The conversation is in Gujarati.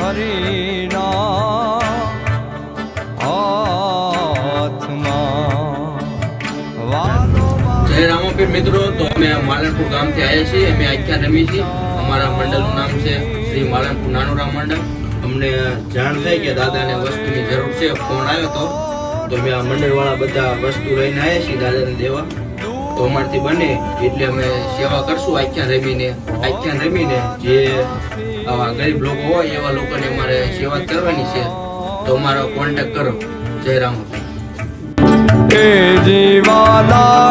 હરિના હાથમાં જય રામાપીર મિત્રો, તો અમે માલણપુર ગામથી આવ્યા છીએ. અમે આખ્યા રમી છીએ. અમારા મંડળનું નામ છે શ્રી માલણપુર નાનુરામ મંડળ. અમને જાણ થઈ કે દાદાને વસ્તુની જરૂર છે, ફોન આવ્યો તો અમે આ મંડળવાળા બધા વસ્તુ લઈને આવ્યા છીએ દાદાને દેવા. તો અમારથી બને એટલે અમે સેવા કરશું આખ્યાન રમીને જે આવા ગરીબ લોકો હોય એવા લોકોને અમારે સેવા કરવાની છે. તો અમારો કોન્ટેક્ટ કરો. જય રામાપીર. જીવાના